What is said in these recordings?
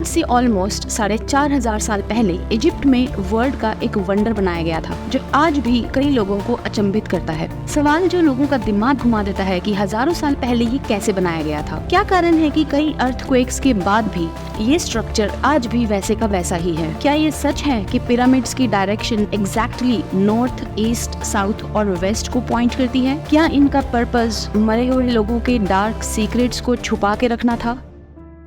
से ऑलमोस्ट 4,500 साल पहले इजिप्ट में वर्ल्ड का एक वंडर बनाया गया था जो आज भी कई लोगों को अचंभित करता है। सवाल जो लोगों का दिमाग घुमा देता है कि हजारों साल पहले ये कैसे बनाया गया था। क्या कारण है कि कई अर्थक्वेक्स के बाद भी ये स्ट्रक्चर आज भी वैसे का वैसा ही है? क्या ये सच है कि पिरामिड्स की direction exactly north, east, south और वेस्ट को पॉइंट करती है? क्या इनका पर्पस मरे हुए लोगों के डार्क सीक्रेट्स को छुपा के रखना था?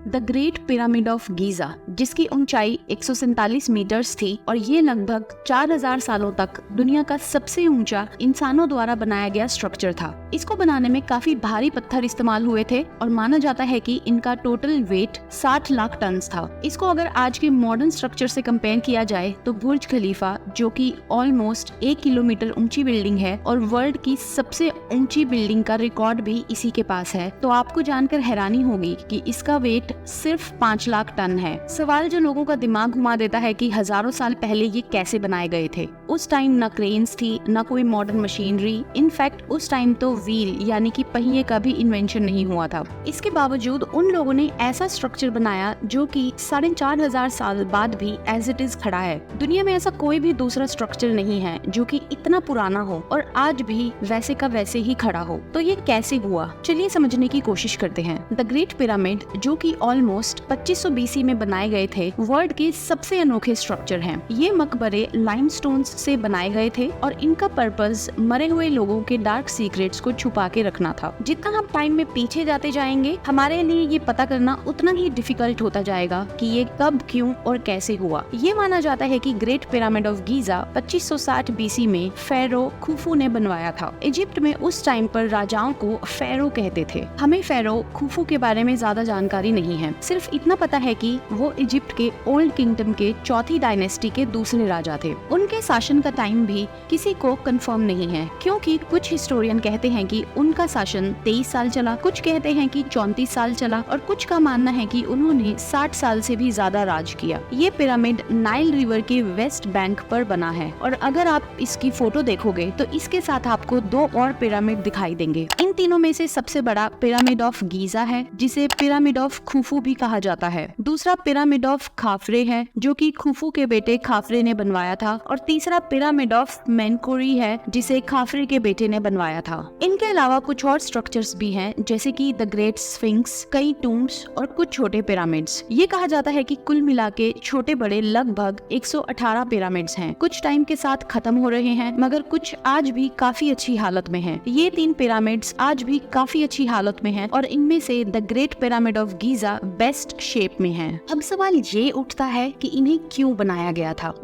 The great pyramid of Giza, जिसकी ऊंचाई 147 मीटर्स थी और ये लगभग 4000 सालों तक दुनिया का सबसे ऊंचा इंसानों द्वारा बनाया गया स्ट्रक्चर था। इसको बनाने में काफी भारी पत्थर इस्तेमाल हुए थे और माना जाता है कि इनका टोटल वेट 60 लाख टन था। इसको अगर आज के मॉडर्न स्ट्रक्चर से कंपेयर किया जाए तो बुर्ज खलीफा, जो कि ऑलमोस्ट 1 किलोमीटर ऊंची बिल्डिंग है और वर्ल्ड की सबसे ऊंची बिल्डिंग का रिकॉर्ड भी इसी के पास है, तो आपको जानकर हैरानी होगी कि इसका वेट सिर्फ 5 लाख टन है। सवाल जो लोगों का दिमाग घुमा देता है कि हजारों साल पहले ये कैसे बनाए गए थे। उस टाइम न क्रेन्स थी, न कोई मॉडर्न मशीनरी। इनफैक्ट उस टाइम तो व्हील यानी कि पहिए का भी इन्वेंशन नहीं हुआ था। इसके बावजूद उन लोगों ने ऐसा स्ट्रक्चर बनाया जो कि 4,500 साल बाद भी एज इट इज खड़ा है। दुनिया में ऐसा कोई भी दूसरा स्ट्रक्चर नहीं है जो कि इतना पुराना हो और आज भी वैसे का वैसे ही खड़ा हो। तो ये कैसे हुआ, चलिए समझने की कोशिश करते हैं। द ग्रेट पिरामिड, जो कि ऑलमोस्ट 2500 BC में बनाए गए थे, वर्ल्ड के सबसे अनोखे स्ट्रक्चर हैं। ये मकबरे लाइमस्टोन्स से बनाए गए थे और इनका पर्पस मरे हुए लोगों के डार्क सीक्रेट्स को छुपा के रखना था। जितना हम टाइम में पीछे जाते जाएंगे, हमारे लिए ये पता करना उतना ही डिफिकल्ट होता जाएगा कि ये कब, क्यों और कैसे हुआ। ये माना जाता है कि great pyramid of Giza 2560 BC में फेरो खुफू ने बनवाया था। इजिप्ट में उस टाइम पर राजाओं को फेरो कहते थे। हमें फेरो खुफू के बारे में ज्यादा जानकारी नहीं है, सिर्फ इतना पता है कि वो इजिप्ट के ओल्ड किंगडम के चौथी डायनेस्टी के दूसरे राजा थे। उनके शासन का टाइम भी किसी को कंफर्म नहीं है, क्योंकि कुछ हिस्टोरियन कहते हैं कि उनका शासन 23 साल चला, कुछ कहते हैं कि 34 साल चला और कुछ का मानना है कि उन्होंने 60 साल से भी ज्यादा राज किया। ये पिरामिड नाइल रिवर के वेस्ट बैंक पर बना है और अगर आप इसकी फोटो देखोगे तो इसके साथ आपको 2 और पिरामिड दिखाई देंगे। इन तीनों में से सबसे बड़ा पिरामिड ऑफ गीजा है, जिसे पिरामिड ऑफ खुफू भी कहा जाता है। दूसरा पिरामिड ऑफ खाफरे है, जो कि खुफू के बेटे खाफरे ने बनवाया था, और तीसरा पिरामिड ऑफ मेनकोरी है, जिसे खाफरे के बेटे ने बनवाया था। इनके अलावा कुछ और स्ट्रक्चर्स भी हैं, जैसे कि द ग्रेट स्फिंक्स, कई टूम्स और कुछ छोटे पिरामिड्स। ये कहा जाता है कि कुल मिला के छोटे बड़े लगभग 118 पिरामिड्स हैं। कुछ टाइम के साथ खत्म हो रहे हैं, मगर कुछ आज भी काफी अच्छी हालत में हैं। ये 3 पिरामिड्स आज भी काफी अच्छी हालत में हैं और इनमें से the great pyramid of Giza best shape में है। अब सवाल ये उठता है कि इन्हें क्यों बनाया गया था।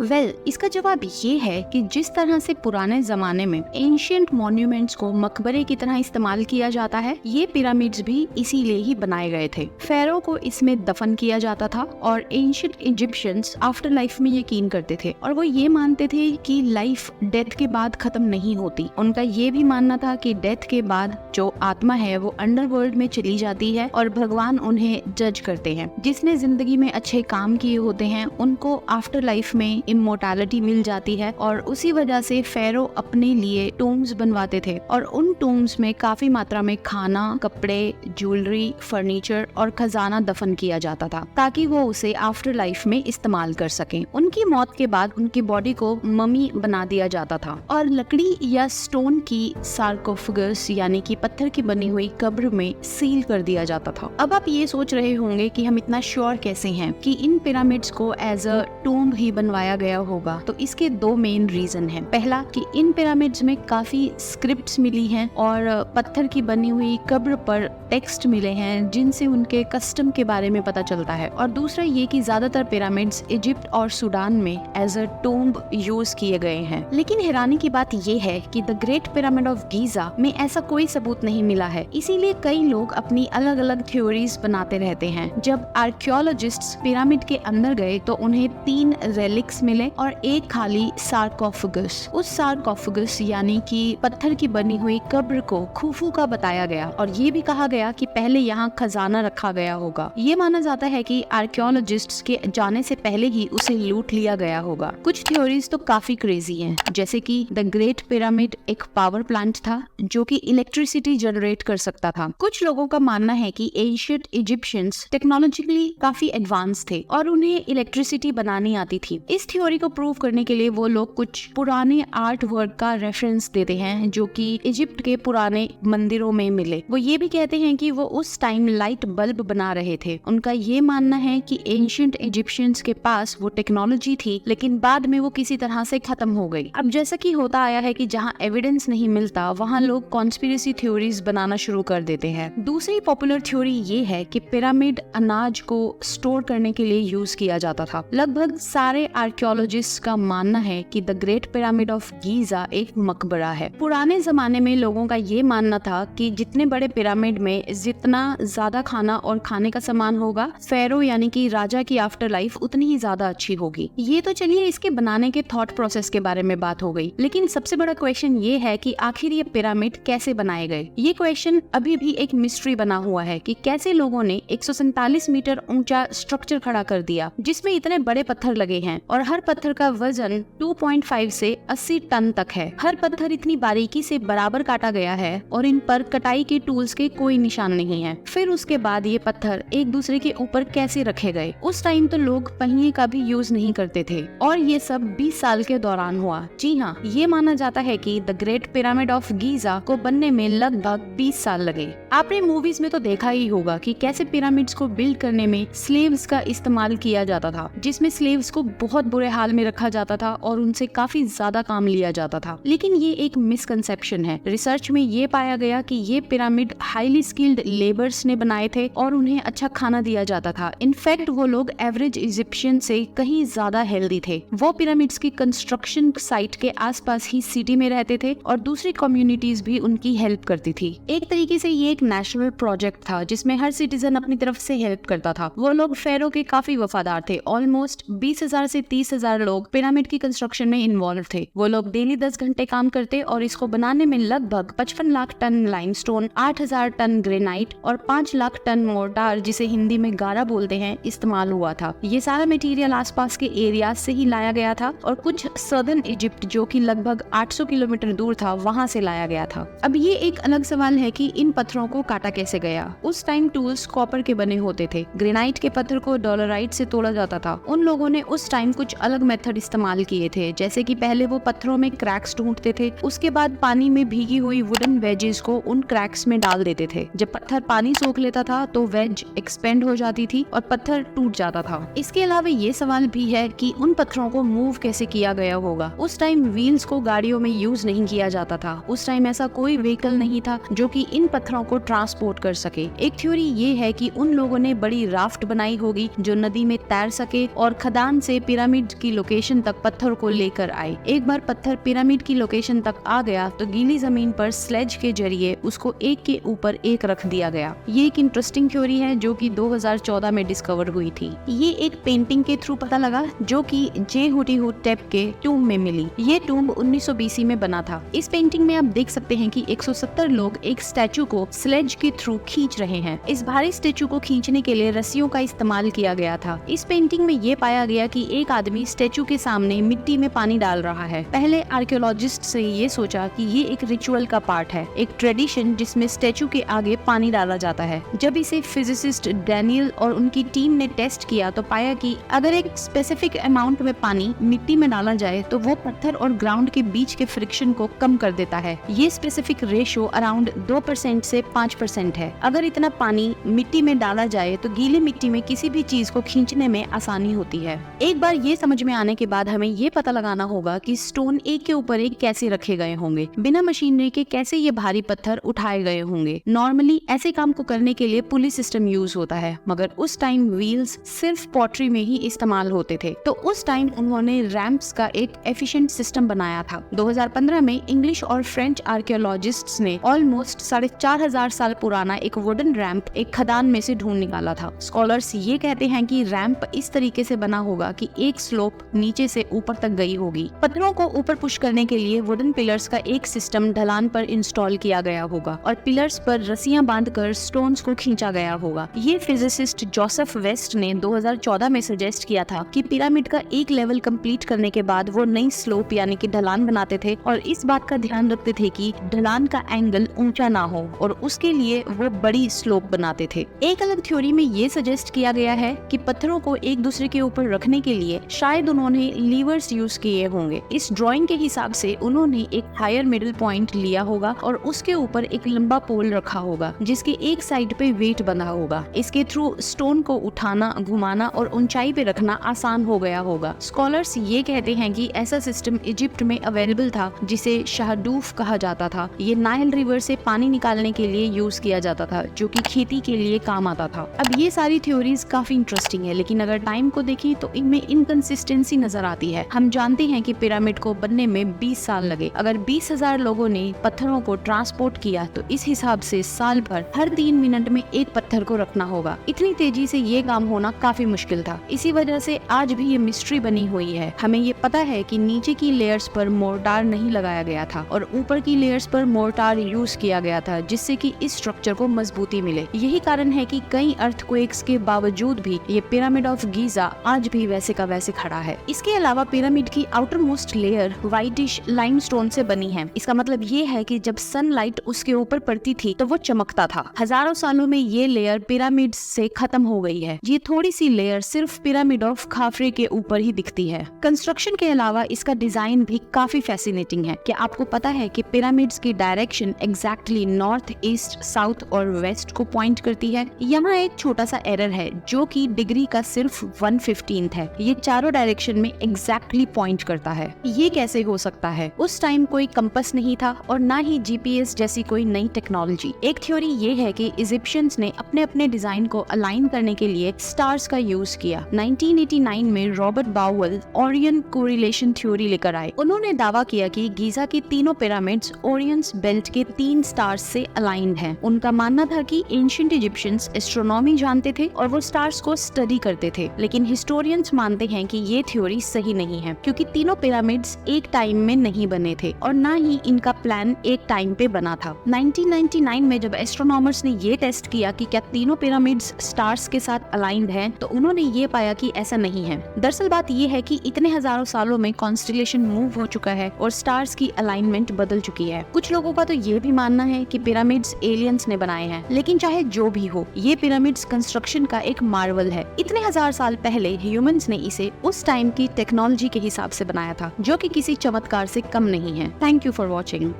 इसका जवाब ये है कि जिस तरह से पुराने जमाने में एंशिएंट मॉन्यूमेंट्स को मकबरे की तरह इस्तेमाल किया जाता है, ये पिरामिड्स भी इसीलिए ही बनाए गए थे। फेरो को इसमें दफन किया जाता था और एंशिएंट इजिप्शियंस आफ्टर लाइफ में यकीन करते थे और वो ये मानते थे कि लाइफ डेथ के बाद खत्म नहीं होती। उनका ये भी मानना था कि डेथ के बाद जो आत्मा है वो अंडरवर्ल्ड में चली जाती है और भगवान उन्हें जज करते हैं। जिसने जिंदगी में अच्छे काम किए होते हैं उनको आफ्टर लाइफ में इमोर्टैलिटी मिल जाती है और उसी वजह से फेरो अपने लिए टूम्स बनवाते थे और उन टूम्स में काफी मात्रा में खाना, कपड़े, ज्वेलरी, फर्नीचर और खजाना दफन किया जाता था ताकि वो उसे आफ्टर लाइफ में इस्तेमाल कर सकें। उनकी मौत के बाद उनकी बॉडी को ममी बना दिया जाता था और लकड़ी या स्टोन की सार्कोफेगस यानी कि पत्थर की बनी हुई कब्र में सील कर दिया जाता था। अब आप ये सोच रहे होंगे कि हम इतना श्योर कैसे हैं कि इन पिरामिड्स को एज अ टूम्ब ही बनवाया गया होगा। तो इसके 2 मेन रीजन हैं। पहला कि इन पिरामिड्स में काफी स्क्रिप्ट्स मिली हैं और पत्थर की बनी हुई कब्र पर टेक्स्ट मिले हैं जिनसे उनके कस्टम के बारे में पता चलता है, और दूसरा ये कि ज्यादातर पिरामिड्स इजिप्ट और सूडान में एज अ टूम्ब यूज किए गए हैं। लेकिन हैरानी की बात ये है कि the great pyramid of Giza में ऐसा कोई सबूत नहीं मिला है, इसीलिए कई लोग अपनी अलग अलग थ्योरीज बनाते रहते हैं। जब आर्कियोलॉजिस्ट्स पिरामिड के अंदर गए तो उन्हें 3 रेलिक्स मिले और एक खाली सार्कोफेगस। उस सार्कोफेगस यानी कि पत्थर की बनी हुई कब्र को खुफू का बताया गया और ये भी कहा गया कि पहले यहाँ खजाना रखा गया होगा। ये माना जाता है कि आर्कियोलॉजिस्ट्स के जाने से पहले ही उसे लूट लिया गया होगा। कुछ थ्योरीज तो काफी क्रेजी हैं, जैसे कि द ग्रेट पिरामिड एक पावर प्लांट था जो कि इलेक्ट्रिसिटी जनरेट कर सकता था। कुछ लोगों का मानना है कि एंशिएंट इजिप्शियन इजिप्शियंस टेक्नोलॉजिकली काफी एडवांस थे और उन्हें इलेक्ट्रिसिटी बनानी आती थी। इस थ्योरी को प्रूव करने के लिए वो लोग कुछ पुराने आर्ट वर्क का रेफरेंस देते हैं जो कि इजिप्ट के पुराने मंदिरों में मिले। वो ये भी कहते हैं कि वो उस टाइम लाइट बल्ब बना रहे थे। उनका ये मानना है कि एंशिएंट इजिप्शियंस के पास वो टेक्नोलॉजी थी, लेकिन बाद में वो किसी तरह से खत्म हो गई। अब जैसा कि होता आया है कि जहाँ एविडेंस नहीं मिलता वहाँ लोग कॉन्स्पिरेसी थ्योरीज बनाना शुरू कर देते हैं। दूसरी पॉपुलर थ्योरी ये है कि पिरामिड अनाज को स्टोर करने के लिए यूज किया जाता था। लगभग सारे आर्कियोलॉजिस्ट का मानना है कि the great pyramid of Giza एक मकबरा है। पुराने जमाने में लोगों का ये मानना था कि जितने बड़े पिरामिड में जितना ज्यादा खाना और खाने का सामान होगा, फेरो यानी कि राजा की आफ्टर लाइफ उतनी ही ज्यादा अच्छी होगी। ये तो चलिए इसके बनाने के थॉट प्रोसेस के बारे में बात हो गई, लेकिन सबसे बड़ा क्वेश्चन ये है कि आखिर ये पिरामिड कैसे बनाए गए। ये क्वेश्चन अभी भी एक मिस्ट्री बना हुआ है कि कैसे लोगों ने 147 मीटर ऊंचा स्ट्रक्चर खड़ा कर दिया जिसमें इतने बड़े पत्थर लगे हैं और हर पत्थर का वजन 2.5 से 80 टन तक है। हर पत्थर इतनी बारीकी से बराबर काटा गया है और इन पर कटाई के टूल्स के कोई निशान नहीं है। फिर उसके बाद ये पत्थर एक दूसरे के ऊपर कैसे रखे गए। उस टाइम तो लोग पहिए का भी यूज नहीं करते थे और ये सब 20 साल के दौरान हुआ। जी हाँ, ये माना जाता है कि the great pyramid of Giza को बनने में लगभग 20 साल लगे। आपने मूवीज में तो देखा ही होगा कि कैसे पिरामिड्स को बिल्ड करने में स्लेव्स का इस्तेमाल किया जाता था, जिसमें स्लेव्स को बहुत बुरे हाल में रखा जाता था और उनसे काफी ज्यादा काम लिया जाता था। लेकिन ये एक मिसकंसेप्शन है। रिसर्च में ये पाया गया कि ये पिरामिड हाईली स्किल्ड लेबर्स ने बनाए थे और उन्हें अच्छा खाना दिया जाता था। इनफैक्ट वो लोग एवरेज इजिप्शियन से कहीं ज्यादा हेल्दी थे। वो पिरामिड्स की कंस्ट्रक्शन साइट के आसपास ही सिटी में रहते थे और दूसरी कम्युनिटीज भी उनकी हेल्प करती थी। एक तरीके से ये एक नेशनल प्रोजेक्ट था जिसमें हर सिटीजन अपनी तरफ से हेल्प करता था। वो लोग फेरो के काफी वफादार थे। ऑलमोस्ट 20,000 से 30,000 लोग पिरामिड की कंस्ट्रक्शन में इन्वॉल्व थे। वो लोग डेली 10 घंटे काम करते और इसको बनाने में लगभग 55 lakh ton limestone, 8,000 ton granite और 5 लाख टन मोर्टार, जिसे हिंदी में गारा बोलते हैं, इस्तेमाल हुआ था। ये सारा मटेरियल आसपास के एरिया से ही लाया गया था और कुछ सदर्न इजिप्ट जो कि लगभग 800 किलोमीटर दूर था वहां से लाया गया था। अब ये एक अलग सवाल है कि इन पत्थरों को काटा कैसे गया। उस टाइम टूल्स कॉपर के बने होते थे। ग्रेनाइट के पत्थर को डॉलराइट से तोड़ा जाता था। उन लोगों ने उस टाइम कुछ अलग मेथड इस्तेमाल किए थे, जैसे कि पहले वो पत्थरों में क्रैक्स ढूंढते थे, उसके बाद पानी में भीगी हुई वुडन वेजेस को उन क्रैक्स में डाल देते थे। जब पत्थर पानी सोख लेता था तो वेज एक्सपेंड हो जाती थी और पत्थर टूट जाता था। इसके अलावा ये सवाल भी है कि उन पत्थरों को मूव कैसे किया गया होगा। उस टाइम व्हील्स को गाड़ियों में यूज नहीं किया जाता था। उस टाइम ऐसा कोई व्हीकल नहीं था जो कि इन पत्थरों को ट्रांसपोर्ट कर सके। एक थ्योरी ये है कि उन लोगों ने बड़ी राफ्ट बनाई होगी जो नदी में तैर सके और खदान से पिरामिड की लोकेशन तक पत्थर को लेकर आए। एक बार पत्थर पिरामिड की लोकेशन तक आ गया तो गीली जमीन पर स्लेज के जरिए उसको एक के ऊपर एक रख दिया गया। ये एक इंटरेस्टिंग थ्योरी है जो कि 2014 में डिस्कवर हुई थी। ये एक पेंटिंग के थ्रू पता लगा जो कि जेहुटीहुटेप के टूम में मिली। ये टूम 1900 BC में बना था। इस पेंटिंग में आप देख सकते हैं कि 170 लोग एक स्टैचू को स्लेज के थ्रू खींच रहे हैं। इस भारी स्टैचू को खींचने के लिए रस्सियों का इस्तेमाल किया गया था। इस पेंटिंग में ये पाया गया कि एक आदमी स्टैचू के सामने मिट्टी में पानी डाल रहा है। पहले आर्कियोलॉजिस्ट से ये सोचा कि ये एक रिचुअल का पार्ट है, एक ट्रेडिशन जिसमें स्टैचू के आगे पानी डाला जाता है। जब इसे फिजिसिस्ट डैनियल और उनकी टीम ने टेस्ट किया तो पाया कि अगर एक स्पेसिफिक अमाउंट में पानी मिट्टी में डाला जाए तो वो पत्थर और ग्राउंड के बीच के फ्रिक्शन को कम कर देता है। ये स्पेसिफिक रेशो अराउंड 2% से 5% है। अगर इतना पानी मिट्टी में डाला जाए तो गीली मिट्टी में किसी भी चीज को खींचने में आसानी होती है। एक बार ये समझ में आने के बाद हमें ये पता लगाना होगा कि स्टोन एक के ऊपर एक कैसे रखे गए होंगे, बिना मशीनरी के कैसे ये भारी पत्थर उठाए गए होंगे। नॉर्मली ऐसे काम को करने के लिए पुली सिस्टम यूज होता है, मगर उस टाइम व्हील्स सिर्फ पॉटरी में ही इस्तेमाल होते थे, तो उस टाइम उन्होंने रैंप्स का एक एफिशिएंट सिस्टम बनाया था। 2015 में इंग्लिश और फ्रेंच आर्कियोलॉजिस्ट्स ने ऑलमोस्ट 4,500 साल पुराना एक वुडन रैंप एक खदान में से ढूंढ निकाला था। स्कॉलर्स ये कहते हैं कि रैंप इस तरीके से बना होगा कि एक स्लोप नीचे से ऊपर तक गई होगी। पत्थरों को ऊपर पुश करने के लिए वुडन पिलर्स का एक सिस्टम ढलान पर इंस्टॉल किया गया होगा और पिलर्स पर रस्सियां बांधकर स्टोन्स को खींचा गया होगा। ये फिजिसिस्ट जोसेफ वेस्ट ने 2014 में सजेस्ट किया था कि पिरामिड का एक लेवल कंप्लीट करने के बाद वो नई स्लोप यानी कि ढलान बनाते थे और इस बात का ध्यान रखते थे कि ढलान का एंगल ऊंचा ना हो और उस उसके लिए वो बड़ी स्लोप बनाते थे। एक अलग थ्योरी में ये सजेस्ट किया गया है कि पत्थरों को एक दूसरे के ऊपर रखने के लिए शायद उन्होंने लीवर्स यूज किए होंगे। इस ड्राइंग के हिसाब से उन्होंने एक हायर मिडिल पॉइंट लिया होगा और उसके ऊपर एक लंबा पोल रखा होगा जिसके एक साइड पे वेट बंधा होगा। इसके थ्रू स्टोन को उठाना, घुमाना और ऊंचाई पे रखना आसान हो गया होगा। स्कॉलर्स ये कहते हैं कि ऐसा सिस्टम इजिप्ट में अवेलेबल था जिसे शाहडूफ कहा जाता था। ये नाइल रिवर से पानी निकालने के लिए यूज किया जाता था जो कि खेती के लिए काम आता था। अब ये सारी थ्योरीज काफी इंटरेस्टिंग है, लेकिन अगर टाइम को देखें तो इनमें इनकंसिस्टेंसी नजर आती है। हम जानते हैं कि पिरामिड को बनने में 20 साल लगे। अगर 20,000 लोगों ने पत्थरों को ट्रांसपोर्ट किया तो इस हिसाब से साल भर हर 3 मिनट में एक पत्थर को रखना होगा। इतनी तेजी से ये काम होना काफी मुश्किल था। इसी वजह से आज भी ये मिस्ट्री बनी हुई है। हमें ये पता है कि नीचे की लेयर्स पर मोर्टार नहीं लगाया गया था और ऊपर की लेयर्स पर मोर्टार यूज किया गया था जिससे कि इस स्ट्रक्चर को मजबूती मिले। यही कारण है कि कई अर्थक्वेक्स के बावजूद भी ये पिरामिड ऑफ गीजा आज भी वैसे का वैसे खड़ा है। इसके अलावा पिरामिड की outer most layer whitish limestone से बनी है। इसका मतलब ये है कि जब सनलाइट उसके ऊपर पड़ती थी तो वो चमकता था। हजारों सालों में ये लेयर पिरामिड से खत्म हो गई है। ये थोड़ी सी लेयर सिर्फ पिरामिड ऑफ खाफरे के ऊपर ही दिखती है। कंस्ट्रक्शन के अलावा इसका डिजाइन भी काफी फैसिनेटिंग है। क्या आपको पता है कि पिरामिड्स की direction exactly north, east, south और वेस्ट को पॉइंट करती है? यहाँ एक छोटा सा एरर है जो कि डिग्री का सिर्फ 1/15 है। ये चारों डायरेक्शन में एग्जैक्टली पॉइंट करता है। ये कैसे हो सकता है? उस टाइम कोई कंपास नहीं था और ना ही जीपीएस जैसी कोई नई टेक्नोलॉजी। एक थ्योरी ये है कि इजिप्शियंस ने अपने अपने डिजाइन को अलाइन करने के लिए स्टार्स का यूज किया। 1989 में रॉबर्ट बाउअल ओरियन कोरिलेशन थ्योरी लेकर आए। उन्होंने दावा किया कि गीजा के तीनों पिरामिड्स ओरियंस बेल्ट के 3 स्टार्स से अलाइंड हैं। उनका मानना था कि एंशिएंट इजिप्शियंस एस्ट्रोनॉमी जानते थे और वो स्टार्स को स्टडी करते थे, लेकिन हिस्टोरियंस मानते हैं कि ये थ्योरी सही नहीं है क्योंकि तीनों पिरामिड्स एक टाइम में नहीं बने थे और ना ही इनका प्लान एक टाइम पे बना था। 1999 में जब एस्ट्रोनॉमर्स ने ये टेस्ट किया कि क्या तीनों पिरामिड्स स्टार्स के साथ अलाइंड हैं, तो उन्होंने ये पाया कि ऐसा नहीं है। दरअसल बात ये है कि इतने हजारों सालों में कॉन्स्टेलेशन मूव हो चुका है और स्टार्स की अलाइनमेंट बदल चुकी है। कुछ लोगों का तो ये भी मानना है कि पिरामिड्स एलियंस ने बनाए हैं, लेकिन चाहे जो भी हो, ये पिरामिड्स कंस्ट्रक्शन का एक मार्वल है। इतने हजार साल पहले ह्यूमंस ने इसे उस टाइम की टेक्नोलॉजी के हिसाब से बनाया था जो कि किसी चमत्कार से कम नहीं है। Thank you for watching.